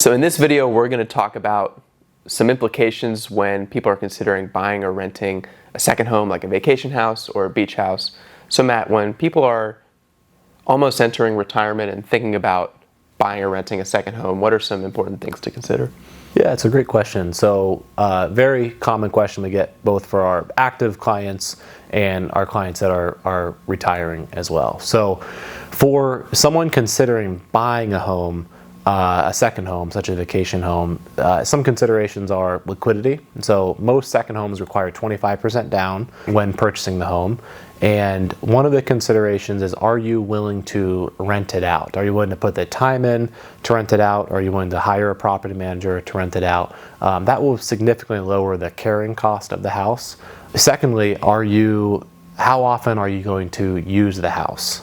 So in this video, we're going to talk about some implications when people are considering buying or renting a second home, like a vacation house or a beach house. So Matt, when people are almost entering retirement and thinking about buying or renting a second home, what are some important things to consider? Yeah, it's a great question. So very common question we get both for our active clients and our clients that are retiring as well. So for someone considering buying a home, a second home, such as a vacation home, some considerations are liquidity. So most second homes require 25% down when purchasing the home. And one of the considerations is, are you willing to rent it out? Are you willing to put the time in to rent it out? Are you willing to hire a property manager to rent it out? That will significantly lower the carrying cost of the house. Secondly, how often are you going to use the house?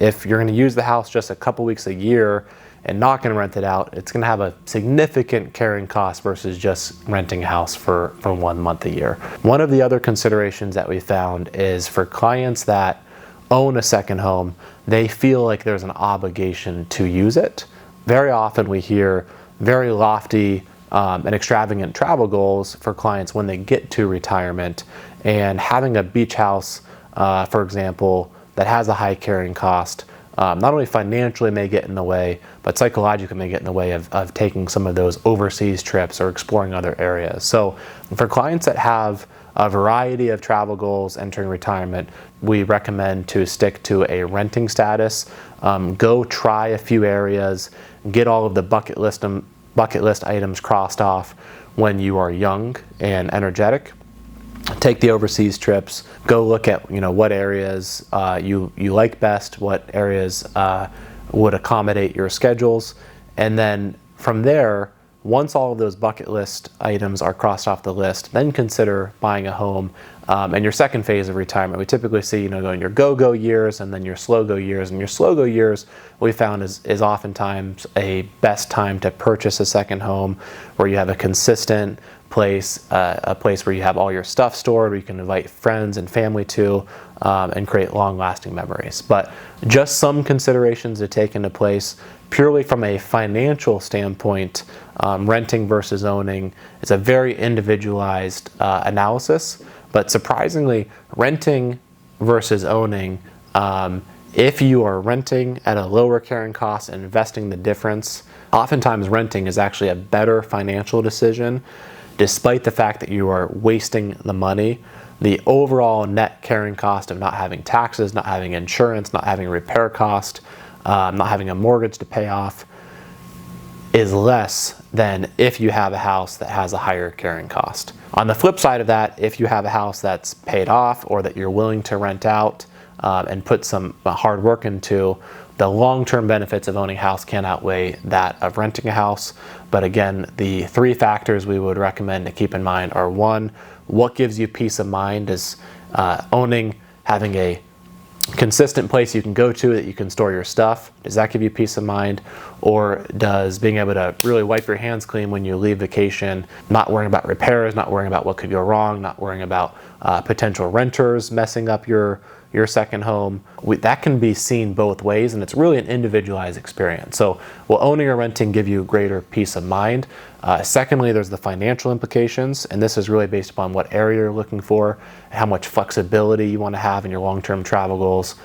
If you're going to use the house just a couple weeks a year and not going to rent it out, it's going to have a significant carrying cost versus just renting a house for 1 month a year. One of the other considerations that we found is for clients that own a second home, they feel like there's an obligation to use it. Very often we hear very lofty and extravagant travel goals for clients when they get to retirement, and having a beach house, for example, that has a high carrying cost, not only financially may get in the way, but psychologically may get in the way of taking some of those overseas trips or exploring other areas. So for clients that have a variety of travel goals entering retirement, we recommend to stick to a renting status. Go try a few areas, get all of the bucket list items crossed off when you are young and energetic. Take the overseas trips, go look at what areas you like best, what areas would accommodate your schedules, and then from there, once all of those bucket list items are crossed off the list, then consider buying a home. And your second phase of retirement, we typically see going your go-go years and then your slow-go years. And your slow-go years, we found is oftentimes a best time to purchase a second home where you have a consistent place, a place where you have all your stuff stored, where you can invite friends and family to, and create long-lasting memories. But just some considerations to take into place purely from a financial standpoint. Renting versus owning is a very individualized analysis, but surprisingly, renting versus owning, if you are renting at a lower carrying cost and investing the difference, oftentimes renting is actually a better financial decision. Despite the fact that you are wasting the money, the overall net carrying cost of not having taxes, not having insurance, not having a repair cost, not having a mortgage to pay off is less than if you have a house that has a higher carrying cost. On the flip side of that, if you have a house that's paid off or that you're willing to rent out and put some hard work into, the long-term benefits of owning a house can outweigh that of renting a house. But again, the three factors we would recommend to keep in mind are: one, what gives you peace of mind? Is owning, having a consistent place you can go to that you can store your stuff, does that give you peace of mind? Or does being able to really wipe your hands clean when you leave vacation, not worrying about repairs, not worrying about what could go wrong, not worrying about potential renters messing up your second home, that can be seen both ways, and it's really an individualized experience. So will owning or renting give you greater peace of mind? Secondly, there's the financial implications, and this is really based upon what area you're looking for, how much flexibility you want to have in your long-term travel goals.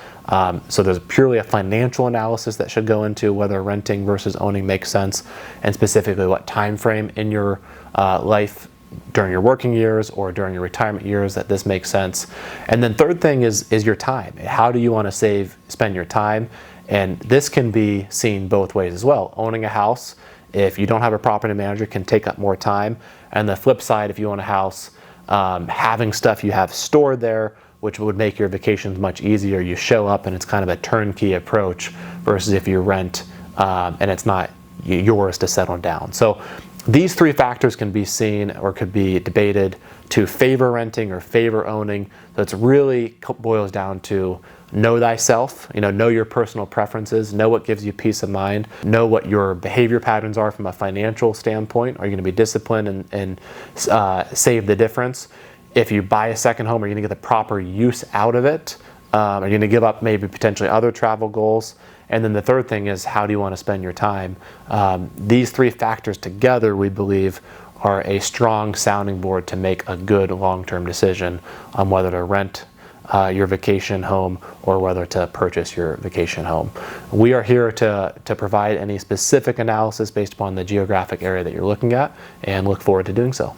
So there's purely a financial analysis that should go into whether renting versus owning makes sense, and specifically what time frame in your life during your working years or during your retirement years that this makes sense. And then third thing is your time. How do you want to spend your time? And this can be seen both ways as well. Owning a house, if you don't have a property manager, can take up more time. And the flip side, if you own a house, having stuff you have stored there, which would make your vacations much easier. You show up and it's kind of a turnkey approach versus if you rent and it's not yours to settle down. So these three factors can be seen or could be debated to favor renting or favor owning. So it's really boils down to know thyself, know your personal preferences, know what gives you peace of mind, know what your behavior patterns are from a financial standpoint. Are you going to be disciplined and save the difference? If you buy a second home, are you going to get the proper use out of it? Are you going to give up maybe potentially other travel goals? And then the third thing is, how do you want to spend your time? These three factors together, we believe, are a strong sounding board to make a good long-term decision on whether to rent your vacation home or whether to purchase your vacation home. We are here to provide any specific analysis based upon the geographic area that you're looking at, and look forward to doing so.